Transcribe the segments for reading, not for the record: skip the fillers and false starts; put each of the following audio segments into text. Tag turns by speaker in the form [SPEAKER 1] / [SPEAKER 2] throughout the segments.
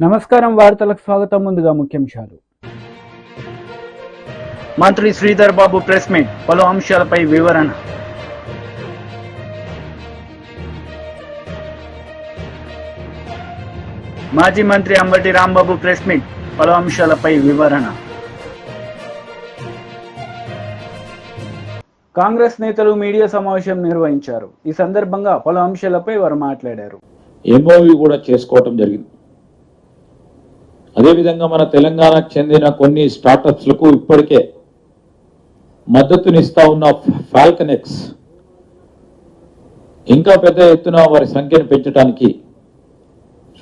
[SPEAKER 1] నమస్కారం వార్తలకు స్వాగతం. ముందుగా ముఖ్యాంశాలు.
[SPEAKER 2] మంత్రి శ్రీధర్ బాబు ప్రెస్ మీట్, పలు అంశాలపై వివరణ. మాజీ మంత్రి అంబటి రాంబాబు ప్రెస్ మీట్, పలు అంశాలపై వివరణ. కాంగ్రెస్ నేతలు మీడియా సమావేశం నిర్వహించారు. ఈ సందర్భంగా పలు అంశాలపై వారు మాట్లాడారు.
[SPEAKER 3] ఎంఓయూ కూడా చేసుకోవటం జరిగింది. అదేవిధంగా మన తెలంగాణకు చెందిన కొన్ని స్టార్టప్స్లకు ఇప్పటికే మద్దతునిస్తా ఉన్న ఫాల్కనెక్స్ ఇంకా పెద్ద ఎత్తున వారి సంఖ్యను పెంచడానికి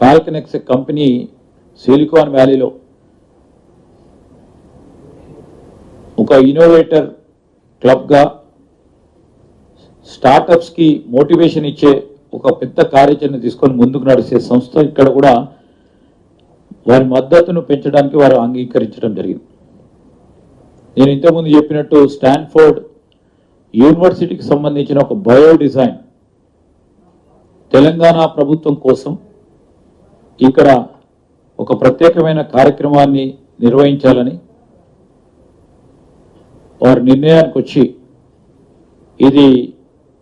[SPEAKER 3] ఫాల్కనెక్స్ కంపెనీ సిలికాన్ వ్యాలీలో ఒక ఇన్నోవేటర్ క్లబ్గా స్టార్టప్స్కి మోటివేషన్ ఇచ్చే ఒక పెద్ద కార్యాచరణ తీసుకొని ముందుకు నడిచే సంస్థ ఇక్కడ కూడా వారి మద్దతును పెంచడానికి వారు అంగీకరించడం జరిగింది. నేను ఇంతకుముందు చెప్పినట్టు స్టాన్ఫోర్డ్ యూనివర్సిటీకి సంబంధించిన ఒక బయో డిజైన్ తెలంగాణ ప్రభుత్వం కోసం ఇక్కడ ఒక ప్రత్యేకమైన కార్యక్రమాన్ని నిర్వహించాలని వారి నిర్ణయానికి వచ్చి ఇది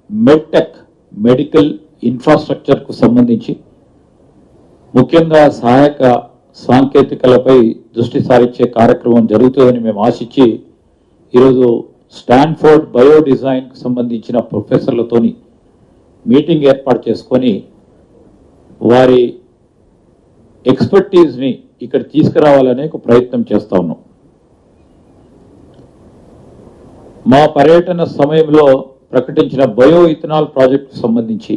[SPEAKER 3] మెడ్టెక్ మెడికల్ ఇన్ఫ్రాస్ట్రక్చర్కు సంబంధించి ముఖ్యంగా సహాయక సాంకేతికలపై దృష్టి సారించే కార్యక్రమం జరుగుతుందని మేము ఆశించి ఈరోజు స్టాన్ఫోర్డ్ బయో డిజైన్కు సంబంధించిన ప్రొఫెసర్లతోని మీటింగ్ ఏర్పాటు చేసుకొని వారి ఎక్స్పర్టీస్ని ఇక్కడ తీసుకురావాలనే ఒక ప్రయత్నం చేస్తా ఉన్నాం. మా పర్యటన సమయంలో ప్రకటించిన బయో ఇథనాల్ ప్రాజెక్టుకు సంబంధించి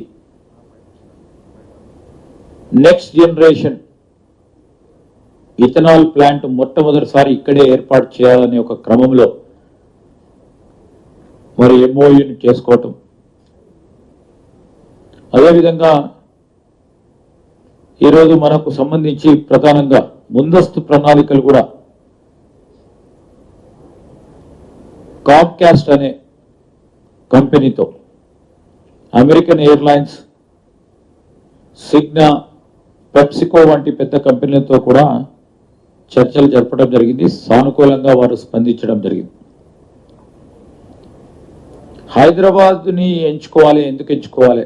[SPEAKER 3] నెక్స్ట్ జనరేషన్ ఇథనాల్ ప్లాంట్ మొట్టమొదటిసారి ఇక్కడే ఏర్పాటు చేయాలనే ఒక క్రమంలో మరి ఎంఓయూని చేసుకోవటం, అదేవిధంగా ఈరోజు మనకు సంబంధించి ప్రధానంగా ముందస్తు ప్రణాళికలు కూడా కామ్కాస్ట్ అనే కంపెనీతో, అమెరికన్ ఎయిర్లైన్స్, సిగ్నా, పెప్సికో వంటి పెద్ద కంపెనీలతో కూడా చర్చలు జరపడం జరిగింది. సానుకూలంగా వారు స్పందించడం జరిగింది. హైదరాబాద్ని ఎంచుకోవాలి. ఎందుకు ఎంచుకోవాలి?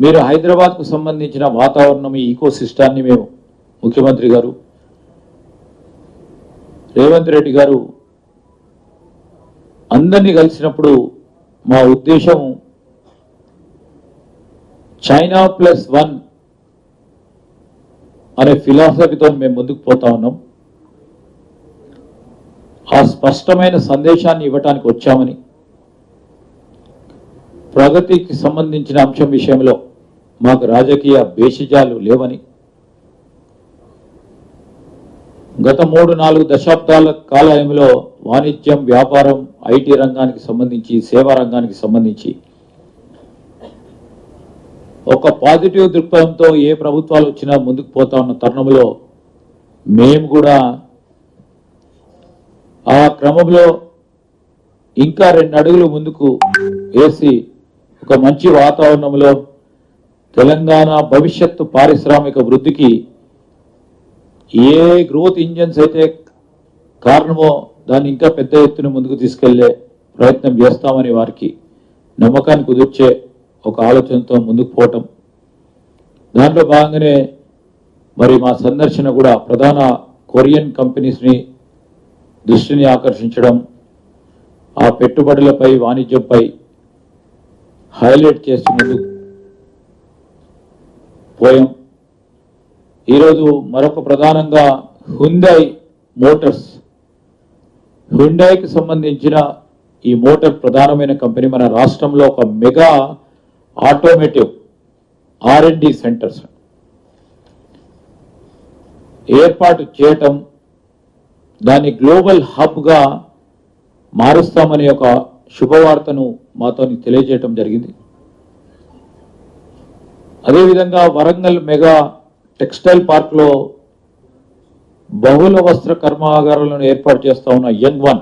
[SPEAKER 3] మీరు హైదరాబాద్కు సంబంధించిన వాతావరణం, ఈ ఈకో సిస్టాన్ని మేము ముఖ్యమంత్రి గారు రేవంత్ రెడ్డి గారు అందరినీ కలిసినప్పుడు మా ఉద్దేశం చైనా +1 అనే ఫిలాసఫీతో మేము ముందుకు పోతా ఉన్నాం. ఆ స్పష్టమైన సందేశాన్ని ఇవ్వటానికి వచ్చామని, ప్రగతికి సంబంధించిన అంశం విషయంలో మాకు రాజకీయ భేషజాలు లేవని, గత 3-4 దశాబ్దాల కాలంలో వాణిజ్యం, వ్యాపారం, ఐటీ రంగానికి సంబంధించి, సేవా రంగానికి సంబంధించి ఒక పాజిటివ్ దృక్పథంతో ఏ ప్రభుత్వాలు వచ్చినా ముందుకు పోతా ఉన్న తరుణంలో మేము కూడా ఆ క్రమంలో ఇంకా 2 అడుగులు ముందుకు వేసి ఒక మంచి వాతావరణంలో తెలంగాణ భవిష్యత్తు పారిశ్రామిక వృద్ధికి ఏ గ్రోత్ ఇంజన్స్ అయితే కారణమో దాన్ని ఇంకా పెద్ద ఎత్తున ముందుకు తీసుకెళ్లే ప్రయత్నం చేస్తామని వారికి నమ్మకాన్ని కుదిర్చే ఒక ఆలోచనతో ముందుకు పోవటం. దాంట్లో భాగంగానే మరి మా సందర్శన కూడా ప్రధాన కొరియన్ కంపెనీస్ని దృష్టిని ఆకర్షించడం, ఆ పెట్టుబడులపై, వాణిజ్యంపై హైలైట్ చేసి ముందుకు పోయాం. ఈరోజు మరొక ప్రధానంగా హ్యుండాయ్ మోటార్స్, హ్యుండాయ్కి సంబంధించిన ఈ మోటార్ ప్రధానమైన కంపెనీ మన రాష్ట్రంలో ఒక మెగా ఆటోమేటివ్ R&D సెంటర్స్ ఏర్పాటు చేయటం, దాన్ని గ్లోబల్ హబ్గా మారుస్తామనే ఒక శుభవార్తను మాతో తెలియజేయటం జరిగింది. అదేవిధంగా వరంగల్ మెగా టెక్స్టైల్ పార్క్లో బహుళ వస్త్ర కర్మాగారాలను ఏర్పాటు చేస్తా ఉన్న యంగ్1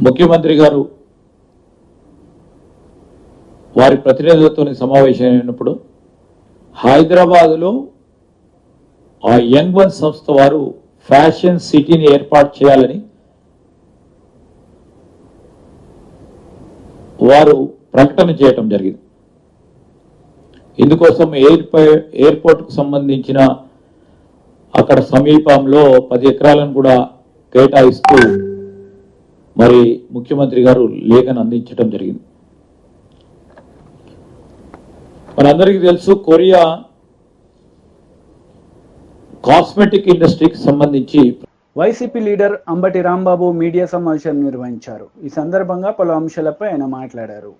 [SPEAKER 3] ముఖ్యమంత్రి గారు వారి ప్రతినిధులతో సమావేశమైనప్పుడు హైదరాబాదులో ఆ యంగ్ వన్ సంస్థ వారు ఫ్యాషన్ సిటీని ఏర్పాటు చేయాలని వారు ప్రకటన చేయటం జరిగింది. ఇందుకోసం ఎయిర్పోర్ట్కు సంబంధించిన అక్కడ సమీపంలో 10 ఎకరాలను కూడా కేటాయిస్తూ మరి ముఖ్యమంత్రి గారు లేఖను అందించడం జరిగింది. మనందరికీ తెలుసు, కొరియా కాస్మెటిక్ ఇండస్ట్రీకి సంబంధించి
[SPEAKER 2] YCP leader Ambati Rambabu media సమావేశం నిర్వహించారు. ఈ సందర్భంగా పలు అంశాలపై ఆయన మాట్లాడారు.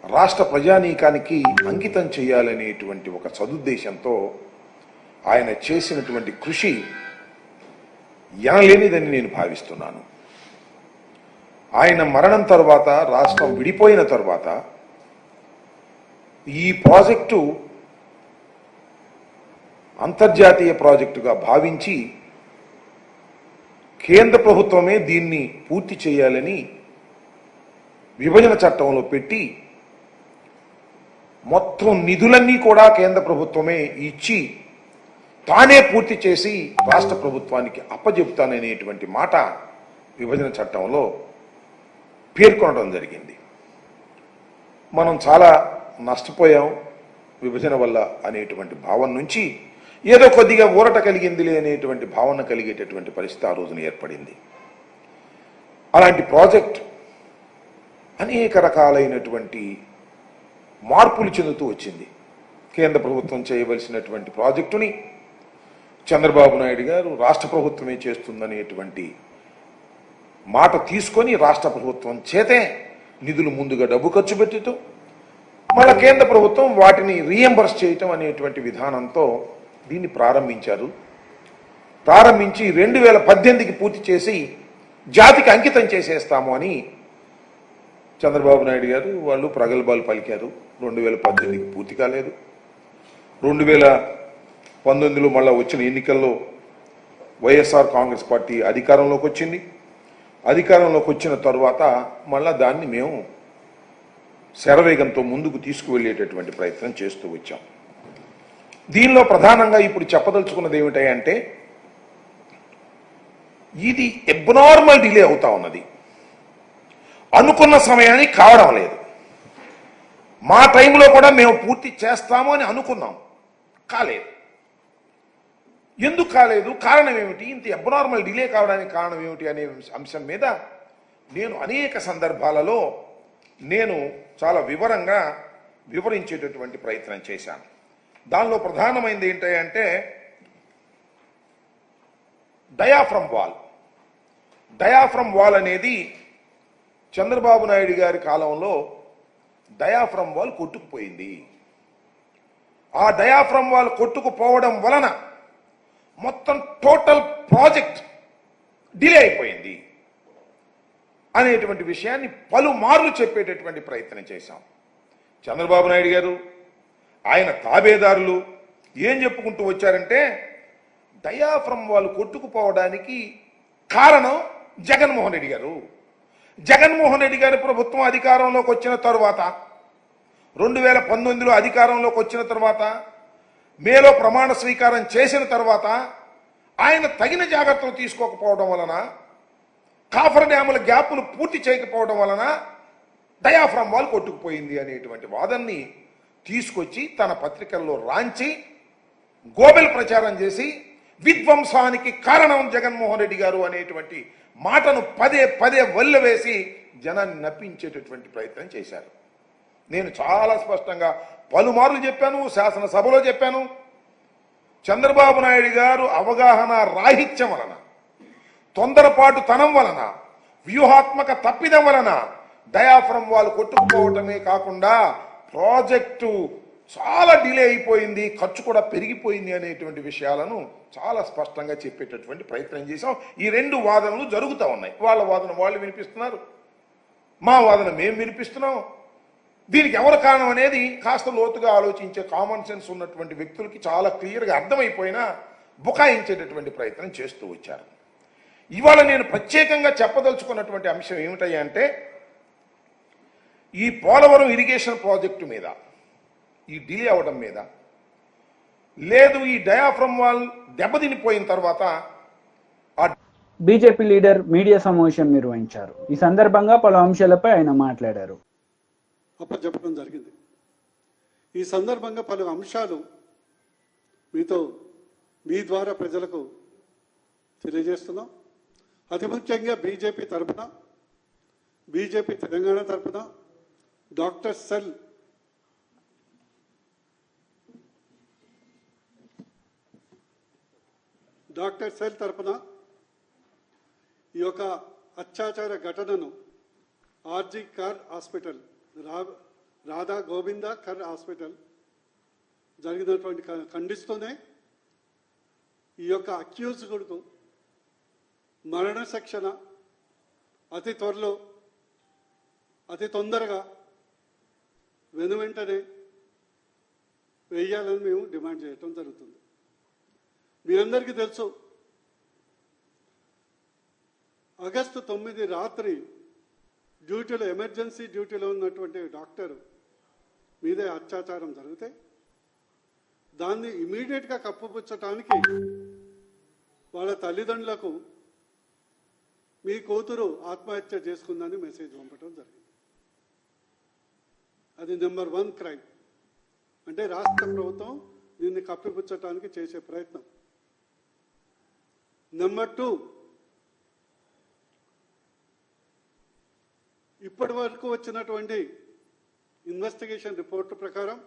[SPEAKER 4] రాష్ట్ర ప్రజానీకానికి అంకితం చేయాలనేటువంటి ఒక సదుద్దేశంతో ఆయన చేసినటువంటి కృషి ఎనలేనిదని నేను భావిస్తున్నాను. ఆయన మరణం తర్వాత, రాష్ట్రం విడిపోయిన తర్వాత ఈ ప్రాజెక్టు అంతర్జాతీయ ప్రాజెక్టుగా భావించి కేంద్ర ప్రభుత్వమే దీన్ని పూర్తి చేయాలని విభజన చట్టంలో పెట్టి మొత్తం నిధులన్నీ కూడా కేంద్ర ప్రభుత్వమే ఇచ్చి తానే పూర్తి చేసి రాష్ట్ర ప్రభుత్వానికి అప్పజెపుతాననేటువంటి మాట విభజన చట్టంలో పేర్కొనడం జరిగింది. మనం చాలా నష్టపోయాం విభజన వల్ల అనేటువంటి భావన నుంచి ఏదో కొద్దిగా ఊరట కలిగిందిలే అనేటువంటి భావన కలిగేటటువంటి పరిస్థితి ఆ రోజున ఏర్పడింది. అలాంటి ప్రాజెక్ట్ అనేక రకాలైనటువంటి మార్పులు చెందుతూ వచ్చింది. కేంద్ర ప్రభుత్వం చేయవలసినటువంటి ప్రాజెక్టుని చంద్రబాబు నాయుడు గారు రాష్ట్ర ప్రభుత్వమే చేస్తుందనేటువంటి మాట తీసుకొని రాష్ట్ర ప్రభుత్వం చేతే నిధులు ముందుగా డబ్బు ఖర్చు పెట్టడం, మళ్ళా కేంద్ర ప్రభుత్వం వాటిని రీఎంబర్స్ చేయటం అనేటువంటి విధానంతో దీన్ని ప్రారంభించారు. ప్రారంభించి 2018కి పూర్తి చేసి జాతికి అంకితం చేసేస్తాము అని చంద్రబాబు నాయుడు గారు వాళ్ళు ప్రగల్భాలు పలికారు. 2018కి పూర్తి కాలేదు. 2019లో మళ్ళా వచ్చిన ఎన్నికల్లో వైఎస్ఆర్ కాంగ్రెస్ పార్టీ అధికారంలోకి వచ్చింది. అధికారంలోకి వచ్చిన తర్వాత మళ్ళా దాన్ని మేము శరవేగంతో ముందుకు తీసుకువెళ్ళేటటువంటి ప్రయత్నం చేస్తూ వచ్చాం. దీనిలో ప్రధానంగా ఇప్పుడు చెప్పదలుచుకున్నది ఏమిటంటే ఇది అబ్నార్మల్ డిలే అవుతా ఉన్నది. అనుకున్న సమయానికి కావడం లేదు. మా టైంలో కూడా మేము పూర్తి చేస్తాము అని అనుకున్నాం, కాలేదు. ఎందుకు కాలేదు, కారణం ఏమిటి, ఇంత అబ్నార్మల్ డిలే కావడానికి కారణం ఏమిటి అనే అంశం మీద నేను అనేక సందర్భాలలో నేను చాలా వివరంగా వివరించేటటువంటి ప్రయత్నం చేశాను. దానిలో ప్రధానమైనది ఏంటంటే డయాఫ్రమ్ వాల్. డయాఫ్రమ్ వాల్ అనేది చంద్రబాబు నాయుడు గారి కాలంలో డయాఫ్రమ్ వాల్ కొట్టుకుపోయింది. ఆ డయాఫ్రమ్ వాల్ కొట్టుకుపోవడం వలన మొత్తం టోటల్ ప్రాజెక్ట్ డిలే అయిపోయింది అనేటువంటి విషయాన్ని పలుమార్లు చెప్పేటటువంటి ప్రయత్నం చేశాం. చంద్రబాబు నాయుడు గారు ఆయన తాబేదారులు ఏం చెప్పుకుంటూ వచ్చారంటే డయాఫ్రమ్ వాల్ కొట్టుకుపోవడానికి కారణం జగన్మోహన్ రెడ్డి గారు. జగన్మోహన్ రెడ్డి గారి ప్రభుత్వం అధికారంలోకి వచ్చిన తర్వాత 2019లో అధికారంలోకి వచ్చిన తర్వాత మేలో ప్రమాణ స్వీకారం చేసిన తర్వాత ఆయన తగిన జాగ్రత్తలు తీసుకోకపోవడం వలన, కాఫర్ డ్యాముల గ్యాపులు పూర్తి చేయకపోవడం వలన డయాఫ్రమ్ వాల్ కొట్టుకుపోయింది అనేటువంటి వాదనని తీసుకొచ్చి తన పత్రికల్లో రాంచి గోబెల్ ప్రచారం చేసి విధ్వంసానికి కారణం జగన్మోహన్ రెడ్డి గారు అనేటువంటి మాటను పదే పదే వల్లవేసి జనాన్ని నప్పించేటటువంటి ప్రయత్నం చేశారు. నేను చాలా స్పష్టంగా పలుమార్లు చెప్పాను, శాసనసభలో చెప్పాను. చంద్రబాబు నాయుడు గారు అవగాహన రాహిత్యం వలన, తొందరపాటు తనం వలన, వ్యూహాత్మక తప్పిదం వలన డయాఫ్రమ్ వాల్ కొట్టుకుపోవటమే కాకుండా ప్రాజెక్టు చాలా డిలే అయిపోయింది, ఖర్చు కూడా పెరిగిపోయింది అనేటువంటి విషయాలను చాలా స్పష్టంగా చెప్పేటటువంటి ప్రయత్నం చేశాం. ఈ రెండు వాదనలు జరుగుతూ ఉన్నాయి. వాళ్ళ వాదన వాళ్ళు వినిపిస్తున్నారు, మా వాదన మేము వినిపిస్తున్నాం. దీనికి ఎవరు కారణం అనేది కాస్త లోతుగా ఆలోచించే కామన్ సెన్స్ ఉన్నటువంటి వ్యక్తులకి చాలా క్లియర్గా అర్థమైపోయినా బుకాయించేటటువంటి ప్రయత్నం చేస్తూ వచ్చారు. ఇవాళ నేను ప్రత్యేకంగా చెప్పదలుచుకున్నటువంటి అంశం ఏమిటంటే ఈ పోలవరం ఇరిగేషన్ ప్రాజెక్టు మీద ఈ డిలే అవడం మీద, లేదు ఈ డయాఫ్రమ్ వాల్ దెబ్బతినిపోయిన తర్వాత
[SPEAKER 2] బీజేపీ లీడర్ మీడియా సమావేశం నిర్వహించారు. ఈ సందర్భంగా పలు అంశాలపై ఆయన మాట్లాడారు.
[SPEAKER 5] చెప్పడం జరిగింది. ఈ సందర్భంగా పలు అంశాలు మీతో మీ ద్వారా ప్రజలకు తెలియజేస్తున్నాం. అతి ముఖ్యంగా బీజేపీ తరఫున, బీజేపీ తెలంగాణ తరఫున డాక్టర్ సెల్ తరఫున ఈ యొక్క అత్యాచార ఘటనను ఆర్జీ కర్ హాస్పిటల్, రాధా గోవింద కర్ హాస్పిటల్ జరిగినటువంటి ఖండిస్తూనే ఈ యొక్క అక్యూజ్డ్కు మరణ శిక్షణ అతి త్వరలో, అతి తొందరగా వెనువెంటనే వేయాలని మేము డిమాండ్ చేయటం జరుగుతుంది. మీరందరికీ తెలుసు, ఆగస్టు 9 రాత్రి డ్యూటీలో, ఎమర్జెన్సీ డ్యూటీలో ఉన్నటువంటి డాక్టర్ మీదే అత్యాచారం జరిగితే దాన్ని ఇమీడియట్గా కప్పుపుచ్చటానికి వాళ్ళ తల్లిదండ్రులకు మీ కూతురు ఆత్మహత్య చేసుకుందని మెసేజ్ పంపడం జరిగింది. అది నెంబర్ 1 క్రైమ్. అంటే రాష్ట్ర ప్రభుత్వం దీన్ని కప్పిపుచ్చటానికి చేసే ప్రయత్నం. నెంబర్ 2, ఇప్పటి వరకు వచ్చినటువంటి ఇన్వెస్టిగేషన్ రిపోర్టు ప్రకారం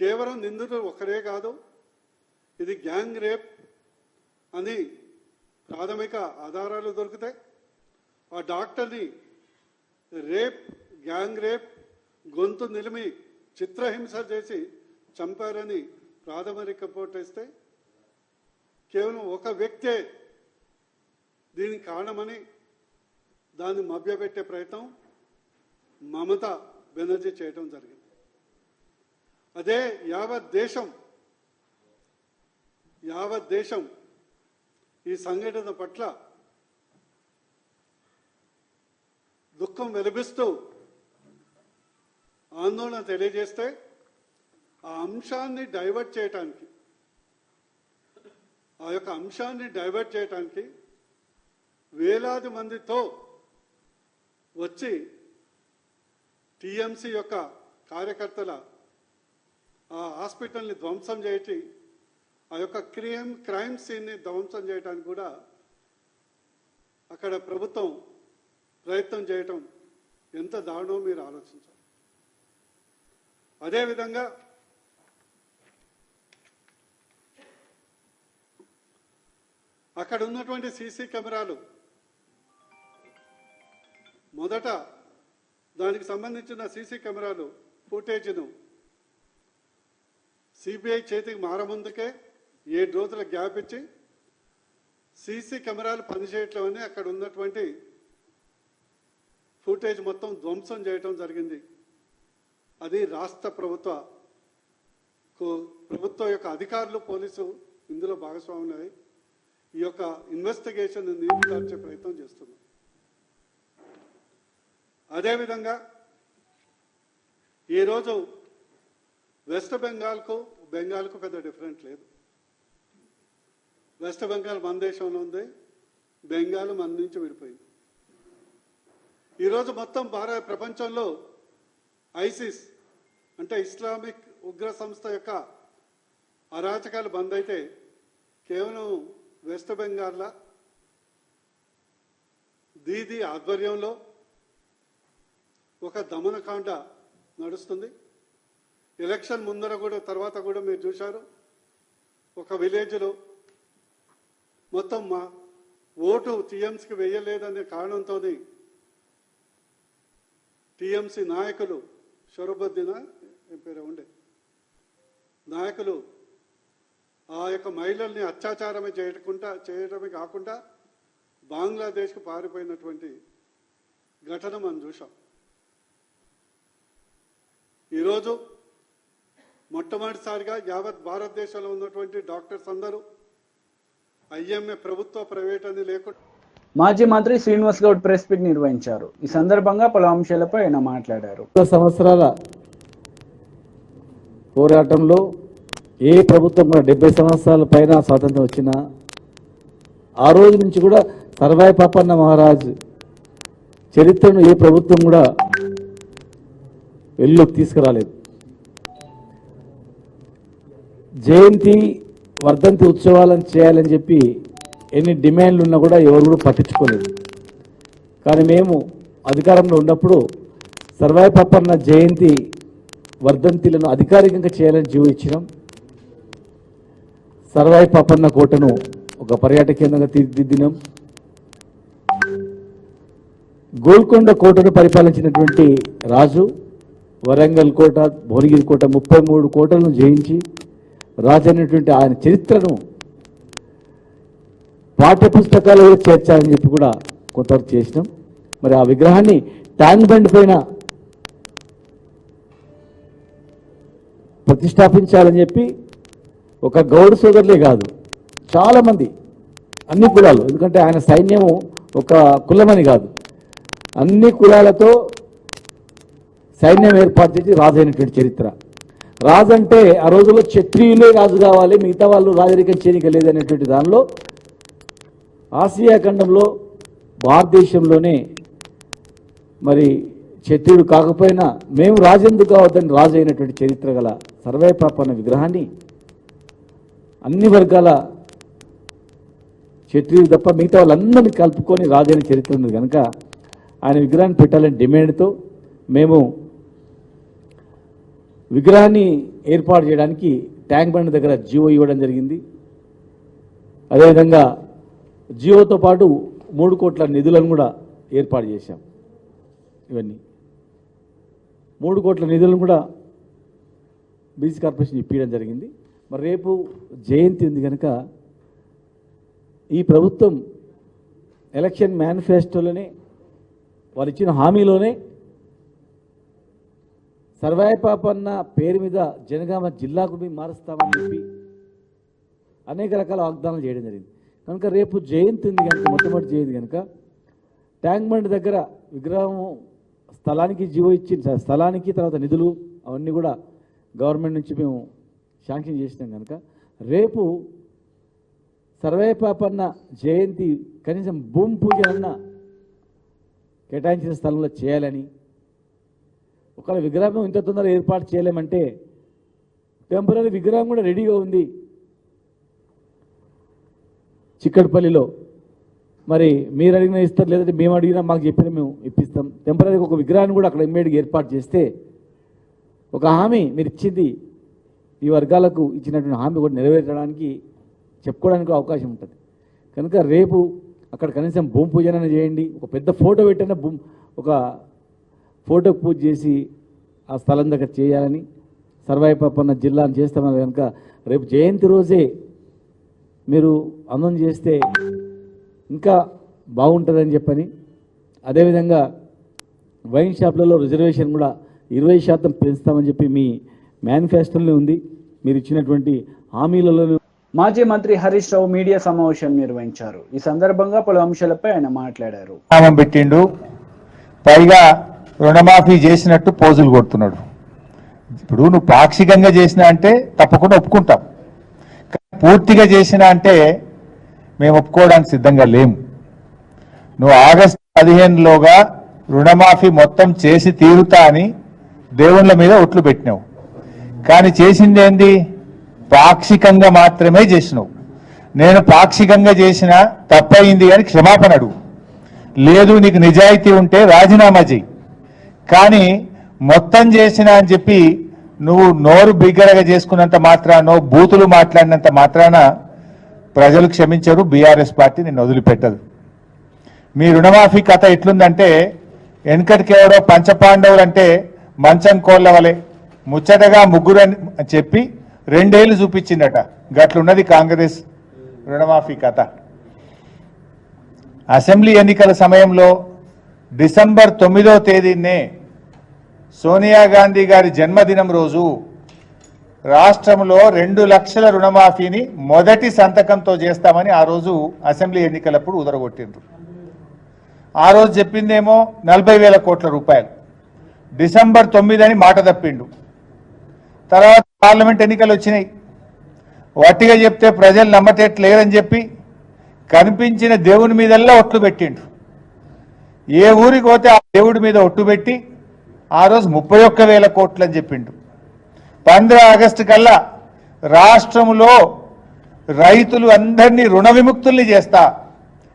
[SPEAKER 5] కేవలం నిందితుడు ఒకరే కాదు, ఇది గ్యాంగ్ రేప్ అని ప్రాథమిక ఆధారాలు దొరికితే ఆ డాక్టర్ని గ్యాంగ్ రేప్, గొంతు నిలిమి చిత్రహింస చేసి చంపారని ప్రాథమిక రిపోర్ట్ ఇస్తే కేవలం ఒక వ్యక్తే దీనికి కారణమని దాన్ని మభ్యపెట్టే ప్రయత్నం మమతా బెనర్జీ చేయడం జరిగింది. అదే యావత్ దేశం ఈ సంఘటన పట్ల దుఃఖం వెలిపిస్తూ ఆందోళన తెలియజేస్తే ఆ అంశాన్ని డైవర్ట్ చేయటానికి వేలాది మందితో వచ్చి టీఎంసీ యొక్క కార్యకర్తల ఆ హాస్పిటల్ని ధ్వంసం చేసి ఆ యొక్క క్రైమ్ సీన్ని ధ్వంసం చేయడానికి కూడా అక్కడ ప్రభుత్వం ప్రయత్నం చేయటం ఎంత దారుణమో మీరు ఆలోచించాలి. అదేవిధంగా అక్కడ ఉన్నటువంటి సీసీ కెమెరాలు, మొదట దానికి సంబంధించిన సీసీ కెమెరాలు ఫుటేజ్ను సిబిఐ చేతికి మారముందుకే 7 రోజుల గ్యాప్ ఇచ్చి సీసీ కెమెరాలు పనిచేయట్లేమని అక్కడ ఉన్నటువంటి ఫుటేజ్ మొత్తం ధ్వంసం చేయటం జరిగింది. అది రాష్ట్ర ప్రభుత్వ యొక్క అధికారులు, పోలీసు ఇందులో భాగస్వాములై ఈ యొక్క ఇన్వెస్టిగేషన్ నీరుగార్చే ప్రయత్నం చేస్తున్నారు. అదేవిధంగా ఈరోజు వెస్ట్ బెంగాల్కు పెద్ద డిఫరెంట్ లేదు. వెస్ట్ బెంగాల్ మన దేశంలో ఉంది, బెంగాల్ మన నుంచి విడిపోయింది. ఈరోజు మొత్తం ప్రపంచంలో ఐసిస్ అంటే ఇస్లామిక్ ఉగ్ర సంస్థ యొక్క అరాచకాలు బంద్ అయితే కేవలం వెస్ట్ బెంగాల్లో దీదీ ఆధ్వర్యంలో ఒక దమనకాండ నడుస్తుంది. ఎలక్షన్ ముందర కూడా తర్వాత కూడా మీరు చూశారు, ఒక విలేజ్లో మొత్తం మా ఓటు టీఎంసీకి వేయలేదనే కారణంతో టీఎంసీ నాయకులు షరబుద్దీన్ పేరు ఉండే నాయకులు ఆ యొక్క మహిళల్ని అత్యాచారమే చేయడమే కాకుండా బంగ్లాదేశ్కు పారిపోయినటువంటి ఘటన మనం చూసాం. ఈరోజు మొట్టమొదటిసారిగా యావత్ భారతదేశంలో ఉన్నటువంటి డాక్టర్స్ అందరూ ఐఎంఏ ప్రభుత్వ ప్రైవేట్ అని లేకుండా
[SPEAKER 2] మాజీ మంత్రి శ్రీనివాస్ గౌడ్ ప్రెస్ మీట్ నిర్వహించారు. ఈ సందర్భంగా పలు అంశాలపై ఆయన మాట్లాడారు.
[SPEAKER 6] సంవత్సరాల పోరాటంలో ఏ ప్రభుత్వం కూడా 70 సంవత్సరాల పైన స్వాతంత్రం వచ్చినా ఆ రోజు నుంచి కూడా సర్వాయి పాపన్న మహారాజ్ చరిత్రను ఏ ప్రభుత్వం కూడా వెలుగులోకి తీసుకురాలేదు. జయంతి వర్ధంతి ఉత్సవాలను చేయాలని చెప్పి ఎన్ని డిమాండ్లు ఉన్నా కూడా ఎవరు కూడా పట్టించుకోలేదు. కానీ మేము అధికారంలో ఉన్నప్పుడు సర్వాయి పాపన్న జయంతి వర్ధంతిలను అధికారికంగా చేయాలని జీవో ఇచ్చినాం. సర్వాయి పాపన్న కోటను ఒక పర్యాటక కేంద్రంగా తీర్చిదిద్దినాం. గోల్కొండ కోటను పరిపాలించినటువంటి రాజు వరంగల్ కోట, భువనగిరి కోట 33 కోటలను జయించి రాజు అనేటువంటి ఆయన చరిత్రను పాఠ్యపుస్తకాలు చేర్చాలని చెప్పి కూడా కొంతవరకు చేసినాం. మరి ఆ విగ్రహాన్ని ట్యాంక్ బండ్ పైన ప్రతిష్టాపించాలని చెప్పి ఒక గౌడ్ సోదరులే కాదు, చాలామంది అన్ని కులాలు, ఎందుకంటే ఆయన సైన్యము ఒక కులమని కాదు, అన్ని కులాలతో సైన్యం ఏర్పాటు చేసి రాజు అయినటువంటి చరిత్ర. రాజు అంటే ఆ రోజుల్లో క్షత్రియులే రాజు కావాలి, మిగతా వాళ్ళు రాజరికం చేయనిక లేదనేటువంటి దానిలో ఆసియా ఖండంలో భారతదేశంలోనే మరి క్షత్రియుడు కాకపోయినా మేము రాజెందుకు కావద్దని రాజు అయినటువంటి చరిత్ర గల సర్వాయి పాపన్న విగ్రహాన్ని అన్ని వర్గాల క్షత్రియులు తప్ప మిగతా వాళ్ళందరినీ కలుపుకొని రాజైన చరిత్ర ఉంది కనుక ఆయన విగ్రహాన్ని పెట్టాలని డిమాండ్తో మేము విగ్రహాన్ని ఏర్పాటు చేయడానికి ట్యాంక్ బండ్ దగ్గర జియో ఇవ్వడం జరిగింది. అదేవిధంగా జియోతో పాటు 3 కోట్ల నిధులను కూడా ఏర్పాటు చేశాం. ఇవన్నీ 3 కోట్ల నిధులను కూడా బీసీ కార్పొరేషన్ ఇప్పించడం జరిగింది. మరి రేపు జయంతి ఉంది కనుక ఈ ప్రభుత్వం ఎలక్షన్ మేనిఫెస్టోలోనే వారు ఇచ్చిన హామీలోనే సర్వాయి పాపన్న పేరు మీద జనగామ జిల్లాకు మేము మారుస్తామని చెప్పి అనేక రకాల వాగ్దానాలు చేయడం జరిగింది. కనుక రేపు జయంతి ఉంది కనుక, మొట్టమొదటి జయంతి కనుక ట్యాంక్ బండ్ దగ్గర విగ్రహం స్థలానికి జీవో ఇచ్చి స్థలానికి తర్వాత నిధులు అవన్నీ కూడా గవర్నమెంట్ నుంచి మేము శాంక్షన్ చేసినాం కనుక రేపు సర్వాయి పాపన్న జయంతి కనీసం భూమి పూజ అన్న కేటాయించిన స్థలంలో చేయాలని, ఒకవేళ విగ్రహం ఇంత తొందరగా ఏర్పాటు చేయలేమంటే టెంపరీ విగ్రహం కూడా రెడీగా ఉంది చిక్కడపల్లిలో. మరి మీరు అడిగినా ఇస్తారు, లేదంటే మేము అడిగినా మాకు చెప్పినా మేము ఇప్పిస్తాం. టెంపరీగా ఒక విగ్రహాన్ని కూడా అక్కడ ఇమ్మీడియట్గా ఏర్పాటు చేస్తే ఒక హామీ మీరు ఇచ్చింది ఈ వర్గాలకు ఇచ్చినటువంటి హామీ కూడా నెరవేర్చడానికి చెప్పుకోవడానికి అవకాశం ఉంటుంది. కనుక రేపు అక్కడ కనీసం భూమి పూజన చేయండి, ఒక పెద్ద ఫోటో పెట్టిన ఒక ఫోటోకు పూజ చేసి ఆ స్థలం దగ్గర చేయాలని సర్వాయి పాపన్న జిల్లాను చేస్తామని కనుక రేపు జయంతి రోజే మీరు అందం చేస్తే ఇంకా బాగుంటుందని చెప్పని, అదేవిధంగా వైన్ షాప్లలో రిజర్వేషన్ కూడా 20% పెంచుతామని చెప్పి మీ మేనిఫెస్టోలో ఉంది. మీరు ఇచ్చినటువంటి హామీలలో
[SPEAKER 2] మాజీ మంత్రి హరీష్ రావు మీడియా సమావేశం నిర్వహించారు. ఈ సందర్భంగా పలు అంశాలపై ఆయన మాట్లాడారు.
[SPEAKER 7] పెట్టిండు, పైగా రుణమాఫీ చేసినట్టు పోజులు కొడుతున్నాడు. ఇప్పుడు నువ్వు పాక్షికంగా చేసినా అంటే తప్పకుండా ఒప్పుకుంటాం, పూర్తిగా చేసినా అంటే మేము ఒప్పుకోవడానికి సిద్ధంగా లేము. నువ్వు ఆగస్టు 15లోగా రుణమాఫీ మొత్తం చేసి తీరుతా అని దేవుళ్ళ మీద ఒట్లు పెట్టినావు, కానీ చేసింది ఏంది? పాక్షికంగా మాత్రమే చేసినావు. నేను పాక్షికంగా చేసిన తప్పయింది అని క్షమాపణ అడుగు, లేదు నీకు నిజాయితీ ఉంటే రాజీనామా చేయి. కానీ మొత్తం చేసిన అని చెప్పి నువ్వు నోరు బిగ్గరగా చేసుకున్నంత మాత్రాన, బూతులు మాట్లాడినంత మాత్రాన ప్రజలు క్షమించరు, బీఆర్ఎస్ పార్టీ నిన్ను వదిలిపెట్టదు. మీ రుణమాఫీ కథ ఎట్లుందంటే వెనకటికెవడో పంచపాండవులు అంటే మంచం కోళ్ళ వలె ముచ్చటగా ముగ్గురు అని చెప్పి 2 ఏళ్ళు చూపించిందట. గట్లున్నది కాంగ్రెస్ రుణమాఫీ కథ. అసెంబ్లీ ఎన్నికల సమయంలో డిసెంబర్ 9వ తేదీనే సోనియా గాంధీ గారి జన్మదినం రోజు రాష్ట్రంలో 2 లక్షల రుణమాఫీని మొదటి సంతకంతో చేస్తామని ఆ రోజు అసెంబ్లీ ఎన్నికలప్పుడు ఉదరగొట్టిండ్రు. ఆ రోజు చెప్పిందేమో 40,000 కోట్ల రూపాయలు. డిసెంబర్ 9 అని మాట తప్పిండు. తర్వాత పార్లమెంట్ ఎన్నికలు వచ్చినాయి. వట్టిగా చెప్తే ప్రజలు నమ్మటట్లేరని చెప్పి కనిపించిన దేవుని మీదల్లా ఒట్లు పెట్టిండు. ఏ ఊరికి పోతే ఆ దేవుడి మీద ఒట్టు పెట్టి ఆ రోజు 31,000 కోట్లు అని చెప్పిండు. 15 ఆగస్టు కల్లా రాష్ట్రంలో రైతులు అందరినీ రుణ విముక్తుల్ని చేస్తా,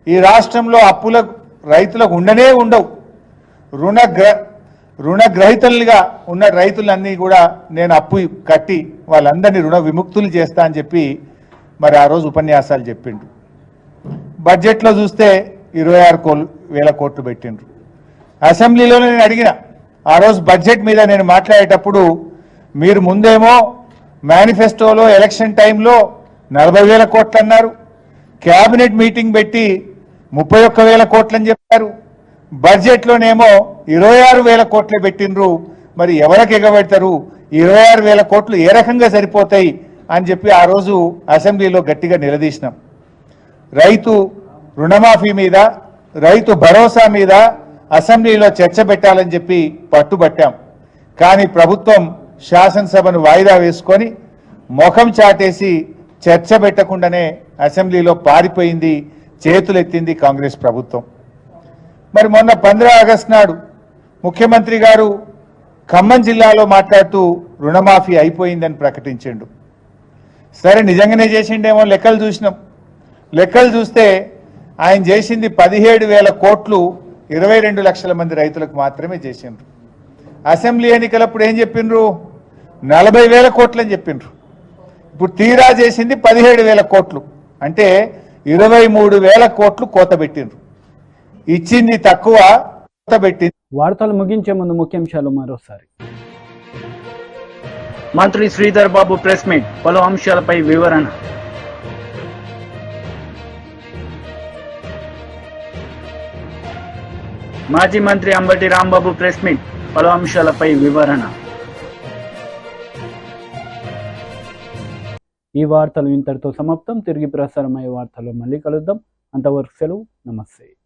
[SPEAKER 7] ఈ రాష్ట్రంలో అప్పులకు రైతులకు ఉండనే ఉండవు, రుణగ్రహీతలుగా ఉన్న రైతులన్నీ కూడా నేను అప్పు కట్టి వాళ్ళందరినీ రుణ విముక్తులు చేస్తా అని చెప్పి మరి ఆ రోజు ఉపన్యాసాలు చెప్పిండు. బడ్జెట్లో చూస్తే 26,000 కోట్లు పెట్టిండ్రు. అసెంబ్లీలో నేను అడిగిన ఆ రోజు బడ్జెట్ మీద నేను మాట్లాడేటప్పుడు మీరు ముందేమో మేనిఫెస్టోలో ఎలక్షన్ టైంలో 40,000 కోట్లు అన్నారు, క్యాబినెట్ మీటింగ్ పెట్టి 31,000 కోట్లు అని చెప్పారు, బడ్జెట్లోనేమో 26,000 కోట్లే పెట్టిండ్రు. మరి ఎవరికి ఎగబెడతారు? 26,000 కోట్లు ఏ రకంగా సరిపోతాయి అని చెప్పి ఆ రోజు అసెంబ్లీలో గట్టిగా నిలదీసినాం. రైతు రుణమాఫీ మీద, రైతు భరోసా మీద అసెంబ్లీలో చర్చ పెట్టాలని చెప్పి పట్టుబట్టాం. కానీ ప్రభుత్వం శాసనసభను వాయిదా వేసుకొని ముఖం చాటేసి చర్చ పెట్టకుండానే అసెంబ్లీలో పారిపోయింది, చేతులెత్తింది కాంగ్రెస్ ప్రభుత్వం. మరి మొన్న 15 ఆగస్టు నాడు ముఖ్యమంత్రి గారు ఖమ్మం జిల్లాలో మాట్లాడుతూ రుణమాఫీ అయిపోయిందని ప్రకటించిండు. సరే నిజంగానే చేసిండేమో లెక్కలు చూసినాం. లెక్కలు చూస్తే ఆయన చేసింది 17,000 కోట్లు 22 లక్షల మంది రైతులకు మాత్రమే చేసిండ్రు. అసెంబ్లీ ఎన్నికలప్పుడు ఏం చెప్పిండ్రు? 40,000 కోట్లు అని చెప్పిండ్రు. ఇప్పుడు తీరా చేసింది 17,000 కోట్లు, అంటే 23,000 కోట్లు కోత పెట్టిండ్రు. ఇచ్చింది తక్కువ, కోత పెట్టింది.
[SPEAKER 1] వార్తలు ముగించే ముందు ముఖ్యాంశాలు మరోసారి.
[SPEAKER 2] మంత్రి శ్రీధర్ బాబు ప్రెస్ మీట్, పలు అంశాలపై వివరణ. మాజీ మంత్రి అంబటి రాంబాబు ప్రెస్ మీట్, పలు అంశాలపై వివరణ.
[SPEAKER 1] ఈ వార్తలు ఇంతటితో సమాప్తం. తిరిగి ప్రసారమయ్యే వార్తలు మళ్ళీ కలుద్దాం. అంతవరకు సెలవు. నమస్తే.